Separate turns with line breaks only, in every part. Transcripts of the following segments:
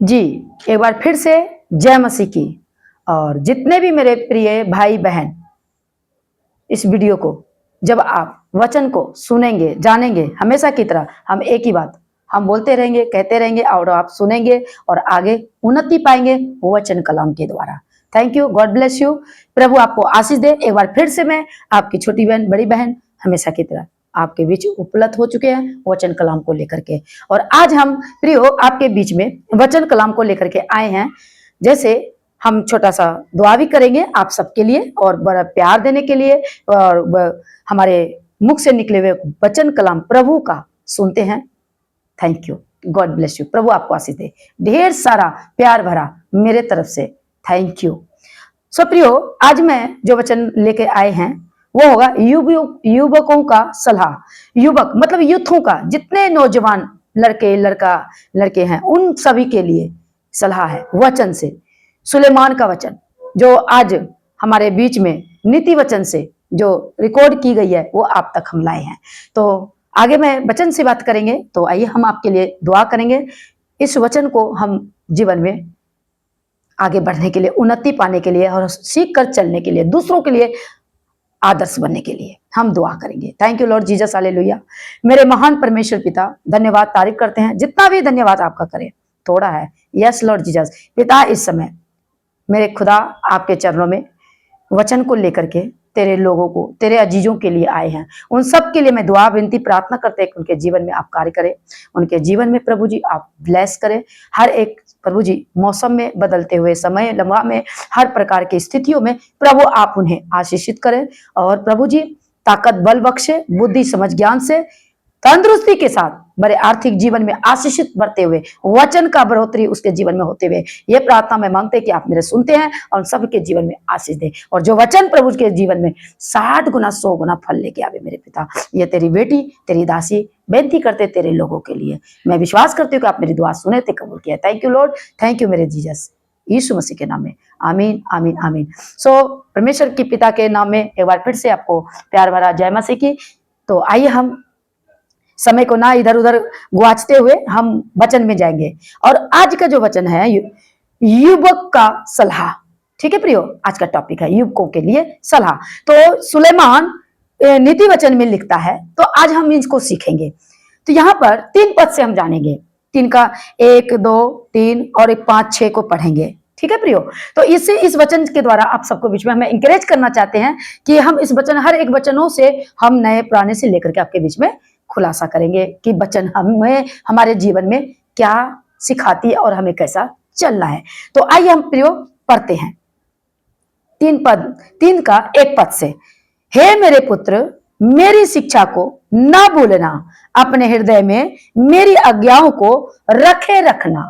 जी, एक बार फिर से जय मसीह की। और जितने भी मेरे प्रिय भाई बहन इस वीडियो को जब आप वचन को सुनेंगे, जानेंगे, हमेशा की तरह हम एक ही बात हम बोलते रहेंगे, कहते रहेंगे और आप सुनेंगे और आगे उन्नति पाएंगे वचन कलाम के द्वारा। Thank you, God bless you. प्रभु आपको आशीष दे। एक बार फिर से मैं आपकी छोटी बहन, बड़ी बहन, हमेशा की तरह आपके बीच उपलब्ध हो चुके हैं वचन कलाम को लेकर के। और आज हम प्रियो आपके बीच में वचन कलाम को लेकर के आए हैं। जैसे हम छोटा सा दुआ भी करेंगे आप सबके लिए और बड़ा प्यार देने के लिए, और हमारे मुख से निकले हुए वचन कलाम प्रभु का सुनते हैं। Thank you, God bless you. प्रभु आपको आशीष दे। ढेर सारा प्यार भरा मेरे तरफ से थैंक यू। सो प्रियो, आज मैं जो वचन लेके आए हैं वो होगा युवकों का सलाह। युवक मतलब यूथों का, जितने नौजवान लड़के हैं उन सभी के लिए सलाह है वचन से। सुलेमान का वचन जो आज हमारे बीच में नीति वचन से जो रिकॉर्ड की गई है वो आप तक हम लाए हैं। तो आगे मैं वचन से बात करेंगे, तो आइए हम आपके लिए दुआ करेंगे। इस वचन को हम जीवन में आगे बढ़ने के लिए, उन्नति पाने के लिए और सीख कर चलने के लिए, दूसरों के लिए आदर्श बनने के लिए हम दुआ करेंगे। Thank you Lord Jesus, hallelujah. मेरे महान परमेश्वर पिता, धन्यवाद, तारीफ करते हैं। जितना भी धन्यवाद आपका करें थोड़ा है। Yes Lord Jesus. पिता, इस समय मेरे खुदा आपके चरणों में वचन को लेकर के तेरे लोगों को, तेरे अजीजों के लिए आए हैं। उन सब के लिए मैं दुआ विनती प्रार्थना करते हैं कि उनके जीवन में आप कार्य करें, उनके जीवन में प्रभु जी आप ब्लेस करें। हर एक प्रभु जी मौसम में, बदलते हुए समय लम्हा में, हर प्रकार की स्थितियों में प्रभु आप उन्हें आशीषित करें। और प्रभु जी ताकत बल बख्शे, बुद्धि समझ ज्ञान से, तंदुरुस्ती के साथ बड़े आर्थिक जीवन में आशीषित बढ़ते हुए, वचन का बढ़ोतरी उसके जीवन में होते हुए, ये प्रार्थना में मांगते हैं कि आप मेरे सुनते हैं और सबके जीवन में आशीष दें। और जो वचन प्रभु के जीवन में 60 गुना 100 गुना फल लेके आवे मेरे पिता। ये तेरी बेटी, तेरी दासी बेनती करते तेरे लोगों के लिए। मैं विश्वास करती हूँ कि आप मेरी दुआ सुने थे, कबूल किया। Thank you Lord, thank you मेरे जीसस, यीशु मसीह के नाम में, आमीन आमीन आमीन। सो परमेश्वर की पिता के नाम में एक बार फिर से आपको प्यार भरा जय मसीह की। तो आइए हम समय को ना इधर उधर गुआचते हुए हम वचन में जाएंगे। और आज का जो वचन है युवक का सलाह। ठीक है प्रियो, आज का टॉपिक है युवकों के लिए सलाह। तो सुलेमान नीति वचन में लिखता है, तो आज हम इसको सीखेंगे। तो यहाँ पर 3 पद से हम जानेंगे। 3 का 1 2 3 और 5 6 को पढ़ेंगे। ठीक है प्रियो। तो इस वचन के द्वारा आप सबको बीच में हमें इंकरेज करना चाहते हैं कि हम इस वचन, हर एक वचनों से हम नए पुराने से लेकर के आपके बीच में खुलासा करेंगे कि वचन हमें हमारे जीवन में क्या सिखाती है और हमें कैसा चलना है। तो आइए हम प्रियो पढ़ते हैं 3 का 1 पद से। हे मेरे पुत्र, मेरी शिक्षा को ना भूलना, अपने हृदय में मेरी आज्ञाओं को रखे रखना।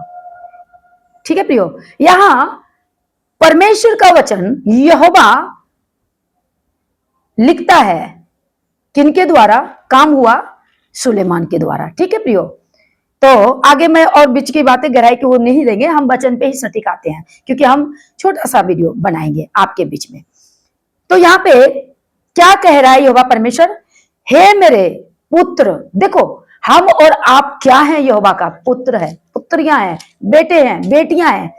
ठीक है प्रियो, यहां परमेश्वर का वचन यहोवा लिखता है। किनके द्वारा काम हुआ? सुलेमान के द्वारा। ठीक है प्रियो। तो आगे मैं और बीच की बातें गहराई की वो नहीं देंगे, हम वचन पे ही सटीक आते हैं, क्योंकि हम छोटा सा वीडियो बनाएंगे आपके बीच में। तो यहाँ पे क्या कह रहा है यहोवा परमेश्वर? हे मेरे पुत्र, देखो हम और आप क्या है? यहोवा का पुत्र है, पुत्रियां हैं, बेटे हैं, बेटियां हैं।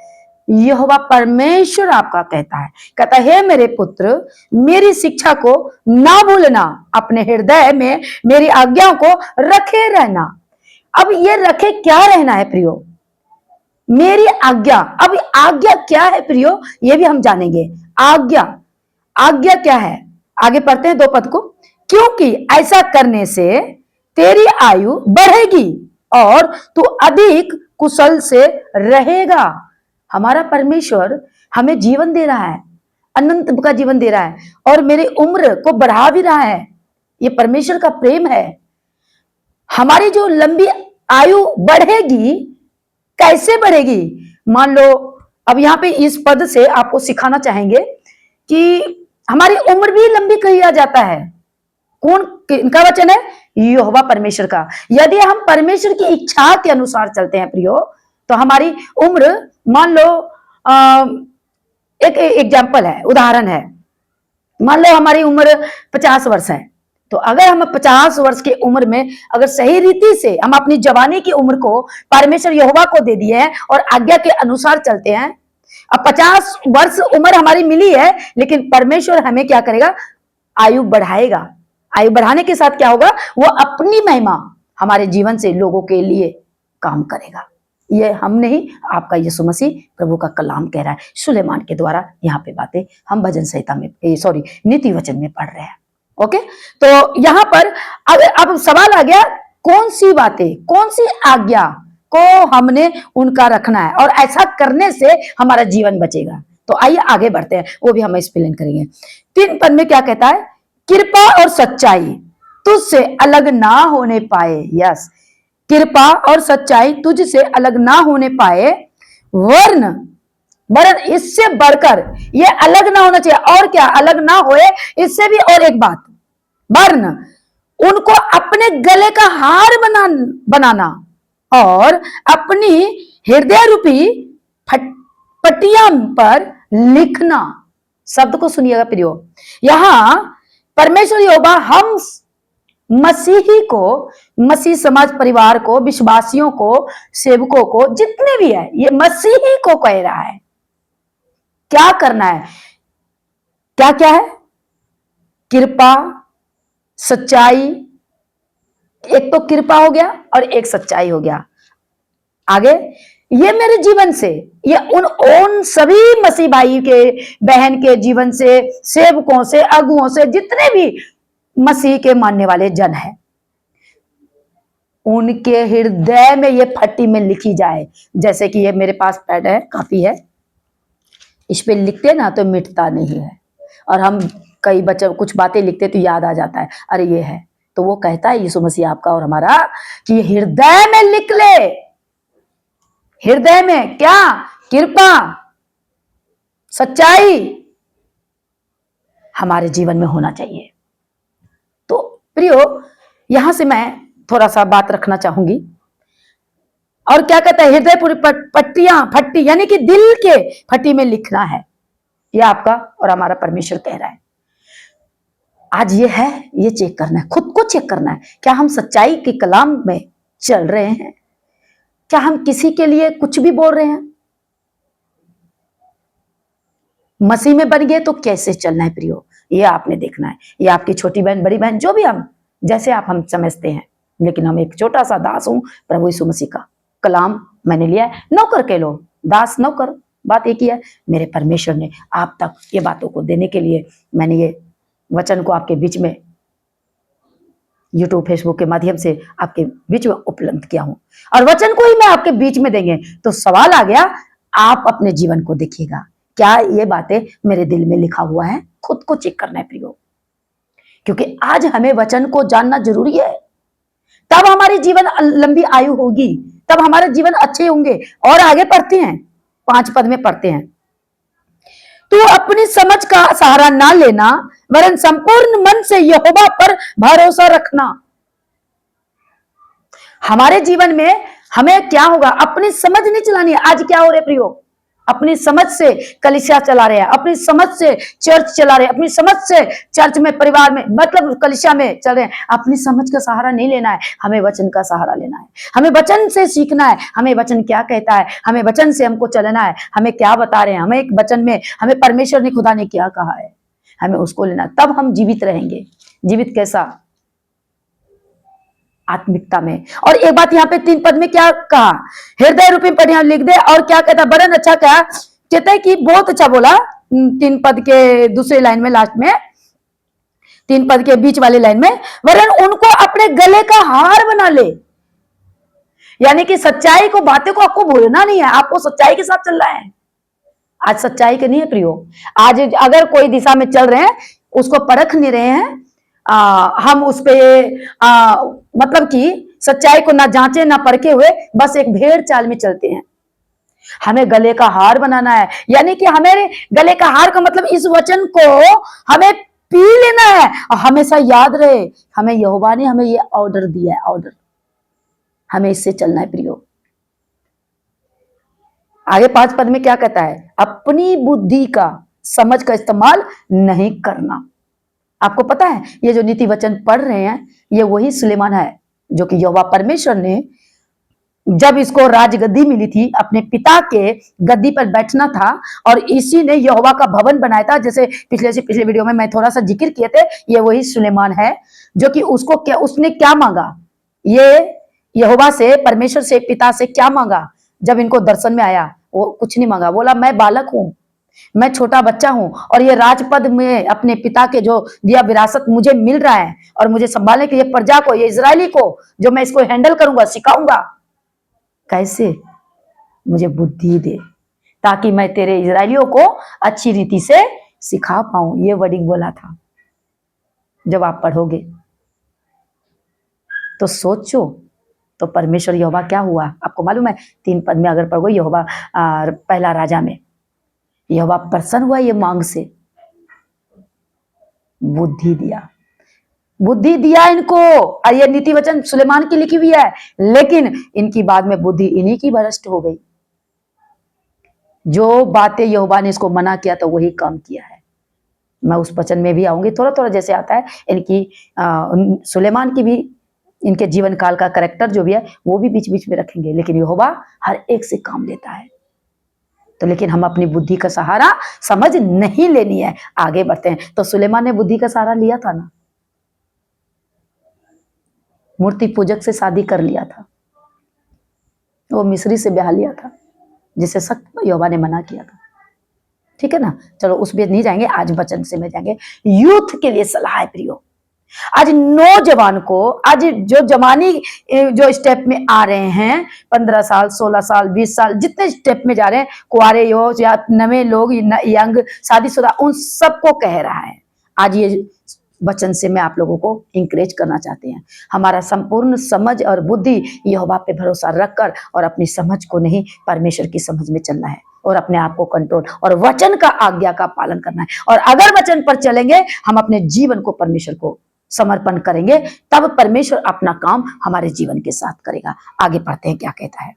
यहोवा परमेश्वर आपका कहता है हे मेरे पुत्र, मेरी शिक्षा को ना भूलना, अपने हृदय में मेरी आज्ञाओं को रखे रहना। अब ये रखे क्या रहना है प्रियो? मेरी आज्ञा। अब आज्ञा क्या है प्रियो, ये भी हम जानेंगे। आज्ञा क्या है? आगे पढ़ते हैं 2 पद को। क्योंकि ऐसा करने से तेरी आयु बढ़ेगी और तू अधिक कुशल से रहेगा। हमारा परमेश्वर हमें जीवन दे रहा है, अनंत का जीवन दे रहा है और मेरी उम्र को बढ़ा भी रहा है। ये परमेश्वर का प्रेम है। हमारी जो लंबी आयु बढ़ेगी, कैसे बढ़ेगी? मान लो अब यहाँ पे इस पद से आपको सिखाना चाहेंगे कि हमारी उम्र भी लंबी किया जाता है। कौन, किनका वचन है? यहोवा परमेश्वर का। यदि हम परमेश्वर की इच्छा के अनुसार चलते हैं प्रियो, तो हमारी उम्र, मान लो एक एग्जाम्पल है, उदाहरण है। मान लो हमारी उम्र 50 वर्ष है, तो अगर हम 50 वर्ष की उम्र में अगर सही रीति से हम अपनी जवानी की उम्र को परमेश्वर यहोवा को दे दिए हैं और आज्ञा के अनुसार चलते हैं, अब 50 वर्ष उम्र हमारी मिली है, लेकिन परमेश्वर हमें क्या करेगा, आयु बढ़ाएगा। आयु बढ़ाने के साथ क्या होगा, वो अपनी महिमा हमारे जीवन से लोगों के लिए काम करेगा। ये हम नहीं, आपका यीशु मसीह प्रभु का कलाम कह रहा है सुलेमान के द्वारा। यहाँ पे बातें हम भजन संहिता में नीति वचन में पढ़ रहे हैं। ओके, तो यहां पर अब सवाल आ गया, कौन सी बातें, कौन सी आज्ञा को हमने उनका रखना है और ऐसा करने से हमारा जीवन बचेगा। तो आइए आगे बढ़ते हैं, वो भी हम एक्सप्लेन करेंगे। 3 पद में क्या कहता है, कृपा और सच्चाई तुझसे अलग ना होने पाए। यस, कृपा और सच्चाई तुझसे अलग ना होने पाए, वर्ण इससे बढ़कर ये अलग ना होना चाहिए। और क्या अलग ना होए, इससे भी और एक बात, वर्ण उनको अपने गले का हार बनाना और अपनी हृदय रूपी पट्टियां पर लिखना। शब्द को सुनिएगा प्रियो, यहां परमेश्वर यहोवा हम मसीही को, मसीह समाज परिवार को, विश्वासियों को, सेवकों को, जितने भी है, ये मसीही को कह रहा है क्या करना है। क्या क्या है, कृपा, सच्चाई, एक तो कृपा हो गया और एक सच्चाई हो गया। आगे, ये मेरे जीवन से, ये उन सभी मसीह भाई के, बहन के जीवन से, सेवकों से, अगुओं से, जितने भी मसीह के मानने वाले जन हैं, उनके हृदय में ये फट्टी में लिखी जाए। जैसे कि ये मेरे पास पैड है, कापी है, इस पे लिखते ना तो मिटता नहीं है, और हम कई बच्चे कुछ बातें लिखते तो याद आ जाता है, अरे ये है। तो वो कहता है यीशु मसीह आपका और हमारा कि हृदय में लिख ले। हृदय में क्या, कृपा, सच्चाई हमारे जीवन में होना चाहिए। तो प्रियो, यहां से मैं थोड़ा सा बात रखना चाहूंगी। और क्या कहता है, हृदय पूरी पट्टियां, फट्टी यानी कि दिल के फट्टी में लिखना है। यह आपका और हमारा परमेश्वर कह रहा है। आज ये है, ये चेक करना है, खुद को चेक करना है, क्या हम सच्चाई के कलाम में चल रहे हैं, क्या हम किसी के लिए कुछ भी बोल रहे हैं। मसीह में बन गए तो कैसे चलना है प्रियो, ये आपने देखना है। ये आपकी छोटी बहन, बड़ी बहन, जो भी हम, जैसे आप हम समझते हैं, लेकिन हम एक छोटा सा दास हूं प्रभु यीशु मसीह का। कलाम मैंने लिया है, नौकर कह लो, दास नौकर, बात एक ही है। मेरे परमेश्वर ने आप तक ये बातों को देने के लिए मैंने ये वचन को आपके बीच में यूट्यूब, फेसबुक के माध्यम से आपके बीच में उपलब्ध किया हूं, और वचन को ही मैं आपके बीच में देंगे। तो सवाल आ गया, आप अपने जीवन को देखिएगा, क्या ये बातें मेरे दिल में लिखा हुआ है। खुद को चेक करना है प्रियो, क्योंकि आज हमें वचन को जानना जरूरी है, तब हमारी जीवन लंबी आयु होगी, तब हमारे जीवन अच्छे होंगे। और आगे पढ़ते हैं, 5 पद में पढ़ते हैं, तू अपनी समझ का सहारा ना लेना, वरन संपूर्ण मन से यहोवा पर भरोसा रखना। हमारे जीवन में हमें क्या होगा, अपनी समझ नहीं चलानी है। आज क्या हो रहे प्रियो, अपनी समझ से कलीसिया चला रहे हैं, अपनी समझ से चर्च चला रहे हैं, अपनी समझ से चर्च में, परिवार में, मतलब कलीसिया में चल रहे हैं। अपनी समझ का सहारा नहीं लेना है, हमें वचन का सहारा लेना है। हमें वचन से सीखना है, हमें वचन क्या कहता है, हमें वचन से हमको चलना है, हमें क्या बता रहे हैं, हमें एक वचन में हमें परमेश्वर ने, खुदा ने क्या कहा है, हमें उसको लेना, तब हम जीवित रहेंगे। जीवित कैसा, आत्मिकता में। और एक बात यहाँ पे 3 पद में क्या कहा, हृदय रूपी पढ़िया लिख दे। और क्या कहता, बड़न अच्छा कहा, कहता है कि बहुत अच्छा बोला। 3 पद के दूसरे लाइन में, लास्ट में 3 पद के बीच वाले लाइन में, वरन उनको अपने गले का हार बना ले। यानी कि सच्चाई को, बातें को आपको भूलना नहीं है, आपको सच्चाई के साथ चलना है। आज सच्चाई के नहीं है प्रियो, आज अगर कोई दिशा में चल रहे हैं, उसको परख नहीं रहे हैं, हम उस पे मतलब कि सच्चाई को ना जांचे ना परखे हुए बस एक भेड़ चाल में चलते हैं। हमें गले का हार बनाना है, यानी कि हमें गले का हार का मतलब इस वचन को हमें पी लेना है और हमेशा याद रहे, हमें यहोवा ने हमें ये ऑर्डर दिया है, ऑर्डर, हमें इससे चलना है प्रियो। आगे 5 पद में क्या कहता है, अपनी बुद्धि का, समझ का इस्तेमाल नहीं करना। आपको पता है ये जो नीति वचन पढ़ रहे हैं ये वही सुलेमान है जो कि यहोवा परमेश्वर ने जब इसको राजगद्दी मिली थी, अपने पिता के गद्दी पर बैठना था और इसी ने यहोवा का भवन बनाया था। जैसे पिछले वीडियो में मैं थोड़ा सा जिक्र किए थे, ये वही सुलेमान है जो कि उसने क्या मांगा, ये यहोवा से, परमेश्वर से, पिता से क्या मांगा जब इनको दर्शन में आया? वो कुछ नहीं मांगा, बोला मैं बालक हूं, मैं छोटा बच्चा हूं और ये राजपद में अपने पिता के जो दिया विरासत मुझे मिल रहा है और मुझे संभालने के लिए प्रजा को, ये इजरायली को जो मैं इसको हैंडल करूंगा, सिखाऊंगा, कैसे? मुझे बुद्धि दे ताकि मैं तेरे इजरायलियों को अच्छी रीति से सिखा पाऊं। ये वर्डिंग बोला था। जब आप पढ़ोगे तो सोचो, तो परमेश्वर यहोवा क्या हुआ आपको मालूम है? 3 पद में अगर पढ़ोगे यहोवा पहला राजा में, यहोवा प्रसन्न हुआ ये मांग से, बुद्धि दिया, बुद्धि दिया इनको। और ये नीति वचन सुलेमान की लिखी हुई है, लेकिन इनकी बाद में बुद्धि इन्हीं की भ्रष्ट हो गई। जो बातें यहोवा ने इसको मना किया तो वही काम किया है। मैं उस वचन में भी आऊंगी, थोड़ा थोड़ा जैसे आता है इनकी सुलेमान की भी, इनके जीवन काल का कैरेक्टर जो भी है वो भी बीच बीच में रखेंगे, लेकिन यहोवा हर एक से काम लेता है। तो लेकिन हम अपनी बुद्धि का सहारा समझ नहीं लेनी है, आगे बढ़ते हैं। तो सुलेमान ने बुद्धि का सहारा लिया था ना, मूर्ति पूजक से शादी कर लिया था, वो मिस्री से ब्याह लिया था जिसे सख्त यहोवा ने मना किया था। ठीक है ना, चलो उस पर नहीं जाएंगे, आज वचन से में जाएंगे। यूथ के लिए सलाह है प्रियो। आज नौजवान को, आज जो जवानी जो स्टेप में आ रहे हैं, 15 साल 16 साल 20 साल जितने स्टेप में जा रहे हैं, कुआरे हो या नवे लोग, यंग शादीशुदा, उन सबको कह रहा है आज ये वचन से मैं आप लोगों को इंकरेज करना चाहते हैं। हमारा संपूर्ण समझ और बुद्धि यहोवा पे भरोसा रखकर और अपनी समझ को नहीं, परमेश्वर की समझ में चलना है और अपने आप को कंट्रोल और वचन का आज्ञा का पालन करना है। और अगर वचन पर चलेंगे, हम अपने जीवन को परमेश्वर को समर्पण करेंगे, तब परमेश्वर अपना काम हमारे जीवन के साथ करेगा। आगे पढ़ते हैं क्या कहता है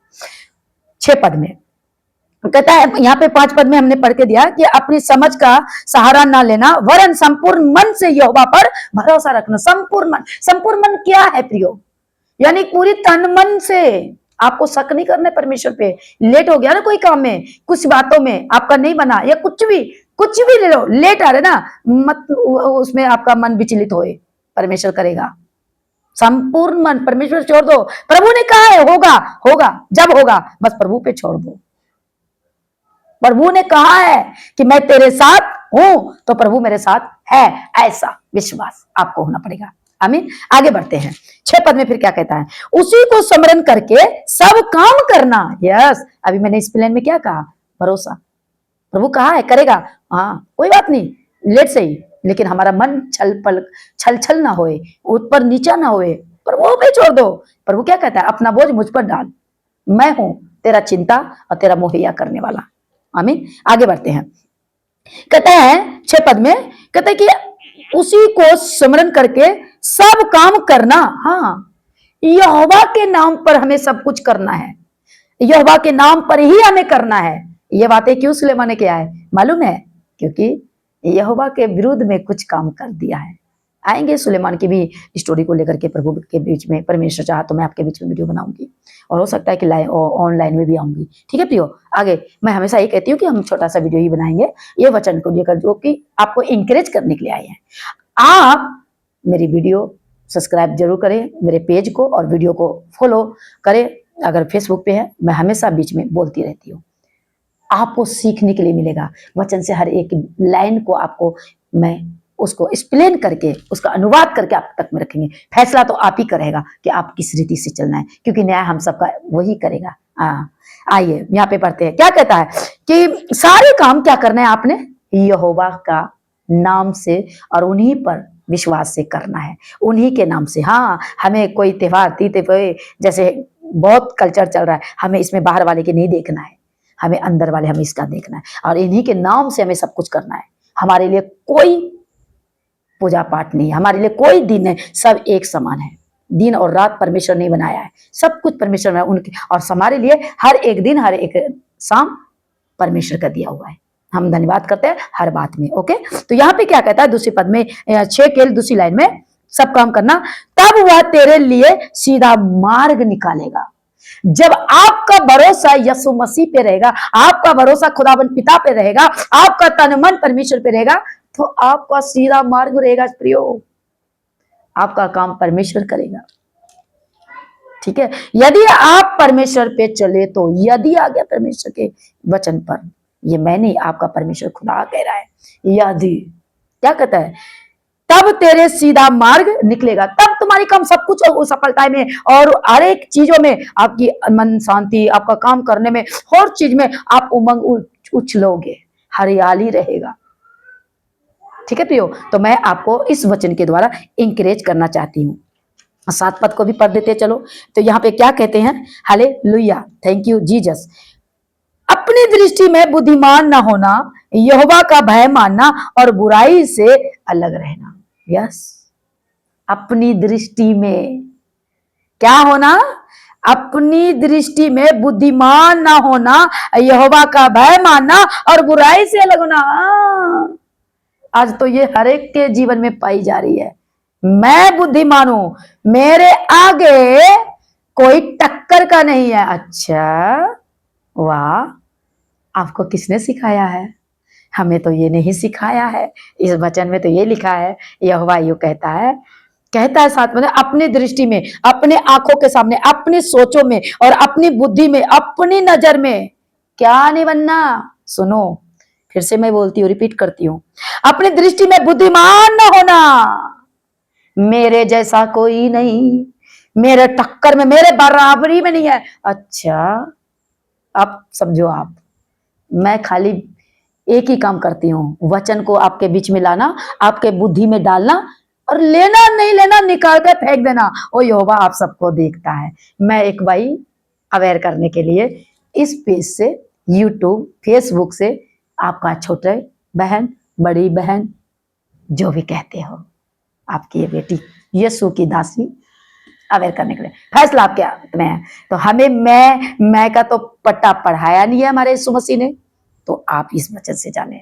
6 पद में। कहता है यहाँ पे 5 पद में हमने पढ़ के दिया कि अपनी समझ का सहारा ना लेना, वरन संपूर्ण मन से यहोवा पर भरोसा रखना। संपूर्ण मन क्या है प्रियो? यानी पूरी तन मन से। आपको शक नहीं करना है परमेश्वर पे। लेट हो गया ना कोई काम में, कुछ बातों में आपका नहीं बना, या कुछ भी ले लो, लेट आ रहे ना, मत उसमें आपका मन विचलित होए, परमेश्वर करेगा। संपूर्ण मन परमेश्वर छोड़ दो। प्रभु ने कहा है होगा, जब होगा बस प्रभु पे छोड़ दो। प्रभु ने कहा है कि मैं तेरे साथ हूं, तो प्रभु मेरे साथ है, ऐसा विश्वास आपको होना पड़ेगा। आमीन। आगे बढ़ते हैं 6 पद में फिर क्या कहता है? उसी को स्मरण करके सब काम करना। यस, अभी मैंने इस प्लेन में क्या कहा? भरोसा। प्रभु कहा है करेगा, हाँ कोई बात नहीं, लेट से ही, लेकिन हमारा मन छल ना होए, ऊपर नीचा ना होए, प्रभु पे छोड़ दो। प्रभु क्या कहता है? अपना बोझ मुझ पर डाल, मैं हूं तेरा चिंता और तेरा मुहैया करने वाला। आमीन। आगे बढ़ते हैं। कहता है 6 पद में, कहता है कि उसी को स्मरण करके सब काम करना। हाँ, यहोवा के नाम पर हमें सब कुछ करना है, यहोवा के नाम पर ही हमें करना है। ये बातें क्यों सुलेमान ने किया है मालूम है? क्योंकि यहोवा के विरुद्ध में कुछ काम कर दिया है। आएंगे सुलेमान की भी स्टोरी को लेकर के प्रभु के बीच में, परमेश्वर चाहा तो मैं आपके बीच में वीडियो बनाऊंगी और हो सकता है कि ऑनलाइन में भी आऊंगी। ठीक है प्रियो। आगे मैं हमेशा ये कहती हूँ कि हम छोटा सा वीडियो ही बनाएंगे ये वचन को लेकर, जो कि आपको इंकरेज करने के लिए आए हैं। आप मेरी वीडियो सब्सक्राइब जरूर करें, मेरे पेज को, और वीडियो को फॉलो करें। अगर फेसबुक पे है, मैं हमेशा बीच में बोलती रहती हूँ, आपको सीखने के लिए मिलेगा वचन से। हर एक लाइन को आपको मैं उसको एक्सप्लेन करके, उसका अनुवाद करके आप तक में रखेंगे। फैसला तो आप ही करेगा कि आप किस रीति से चलना है, क्योंकि न्याय हम सबका वही करेगा। आइए यहाँ पे पढ़ते हैं क्या कहता है कि सारे काम क्या करना है आपने? यहोवा का नाम से और उन्हीं पर विश्वास से करना है, उन्हीं के नाम से। हाँ, हमें कोई त्योहार जैसे बहुत कल्चर चल रहा है, हमें इसमें बाहर वाले के नहीं देखना है, हमें अंदर वाले, हमें इसका देखना है, और इन्हीं के नाम से हमें सब कुछ करना है। हमारे लिए कोई पूजा पाठ नहीं है, हमारे लिए कोई दिन नहीं, सब एक समान है। दिन और रात परमेश्वर ने बनाया है, सब कुछ परमेश्वर ने उनके, और हमारे लिए हर एक दिन, हर एक शाम परमेश्वर का दिया हुआ है। हम धन्यवाद करते हैं हर बात में। ओके, तो यहाँ पे क्या कहता है दूसरी पद में 6 के दूसरी लाइन में, सब काम करना तब वह तेरे लिए सीधा मार्ग निकालेगा। जब आपका भरोसा यीशु मसीह पे रहेगा, आपका भरोसा खुदाबंद पिता पे रहेगा, आपका तन मन परमेश्वर पे रहेगा, तो आपका सीधा मार्ग रहेगा प्रियो, आपका काम परमेश्वर करेगा। ठीक है, यदि आप परमेश्वर पे चले तो, यदि आ गया परमेश्वर के वचन पर, ये मैं नहीं, आपका परमेश्वर खुदा कह रहा है, यदि क्या कहता है, तब तेरे सीधा मार्ग निकलेगा, तब तुम्हारी काम सब कुछ सफलता में और हर एक चीजों में, आपकी मन शांति, आपका काम करने में, हर चीज में आप उमंग उछलोगे, हरियाली रहेगा। ठीक है प्रियो, तो मैं आपको इस वचन के द्वारा इंकरेज करना चाहती हूँ। 7 पद को भी पढ़ देते चलो। तो यहाँ पे क्या कहते हैं, हालेलुया, थैंक यू जीसस। अपनी दृष्टि में बुद्धिमान ना होना, यहोवा का भय मानना और बुराई से अलग रहना। यस, अपनी दृष्टि में क्या होना, अपनी दृष्टि में बुद्धिमान ना होना, यहोवा का भय मानना और बुराई से अलग होना। आज तो ये हर एक के जीवन में पाई जा रही है। मैं बुद्धिमान हूं, मेरे आगे कोई टक्कर का नहीं है। अच्छा, वाह, आपको किसने सिखाया है? हमें तो ये नहीं सिखाया है। इस वचन में तो ये लिखा है, यहोवा यूं कहता है साथ में, अपनी दृष्टि में, अपने आंखों के सामने, अपनी सोचों में और अपनी बुद्धि में, अपनी नजर में क्या नहीं बनना। सुनो, फिर से मैं बोलती हूँ, रिपीट करती हूँ, अपनी दृष्टि में बुद्धिमान न होना, मेरे जैसा कोई नहीं, मेरे टक्कर में, मेरे बराबरी में नहीं है। अच्छा, अब समझो आप, मैं खाली एक ही काम करती हूँ, वचन को आपके बीच में लाना, आपके बुद्धि में डालना और लेना नहीं लेना निकाल कर फेंक देना। ओ यहोवा आप सबको देखता है। मैं एक भाई अवेयर करने के लिए इस पेज से, यूट्यूब, फेसबुक से आपका छोटे बहन, बड़ी बहन, जो भी कहते हो, आपकी ये बेटी यीशु की दासी अवेयर करने के लिए, फैसला आपके हाथ में है। तो हमें मैं का तो पट्टा पढ़ाया नहीं है हमारे यीशु मसीह ने, तो आप इस वचन से जाने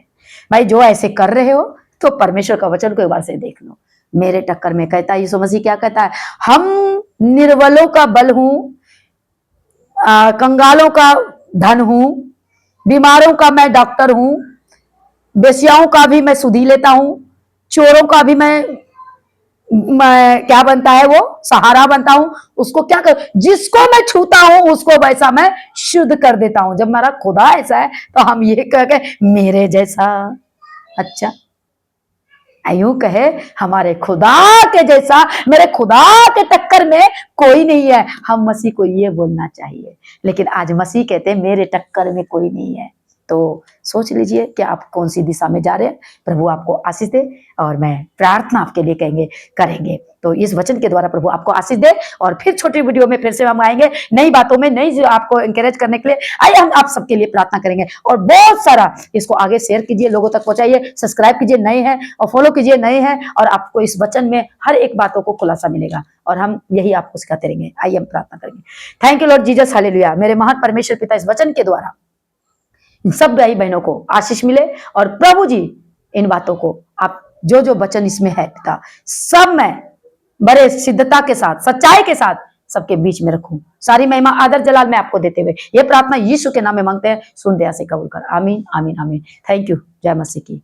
भाई, जो ऐसे कर रहे हो तो परमेश्वर का वचन को एक बार से देख लो। मेरे टक्कर में कहता है यीशु मसीह, क्या कहता है, हम निर्बलों का बल हूं, कंगालों का धन हूं, बीमारों का मैं डॉक्टर हूं, बेस्याओं का भी मैं सुधी लेता हूं, चोरों का भी मैं क्या बनता है, वो सहारा बनता हूं। उसको क्या कर, जिसको मैं छूता हूं उसको वैसा मैं शुद्ध कर देता हूं। जब मेरा खुदा ऐसा है तो हम ये कह के मेरे जैसा, अच्छा यूं कहे, हमारे खुदा के जैसा, मेरे खुदा के टक्कर में कोई नहीं है। हम मसीह को ये बोलना चाहिए, लेकिन आज मसीह कहते हैं मेरे टक्कर में कोई नहीं है। तो सोच लीजिए कि आप कौन सी दिशा में जा रहे हैं। प्रभु आपको आशीष दे, और मैं प्रार्थना आपके लिए करेंगे। तो इस वचन के द्वारा प्रभु आपको आशीष दे, और फिर छोटी वीडियो में फिर से हम आएंगे नई बातों में, नई आपको इंकरेज करने के लिए। आइए हम आप सबके लिए प्रार्थना करेंगे, और बहुत सारा इसको आगे शेयर कीजिए, लोगों तक पहुंचाइए, सब्सक्राइब कीजिए नए हैं, और फॉलो कीजिए नए हैं, और आपको इस वचन में हर एक बातों को खुलासा मिलेगा, और हम यही आपको सिखाते रहेंगे। आइए हम प्रार्थना करेंगे। Thank you Lord Jesus, hallelujah. मेरे महान परमेश्वर पिता, इस वचन के द्वारा इन सब भाई बहनों को आशीष मिले, और प्रभु जी इन बातों को आप जो जो वचन इसमें है पिता, सब मैं बड़े सिद्धता के साथ, सच्चाई के साथ सबके बीच में रखूं। सारी महिमा आदर जलाल में आपको देते हुए ये प्रार्थना यीशु के नाम में मांगते हैं, सुन दया से कबूल कर। आमीन, आमीन, आमीन। Thank you. जय मसीह की।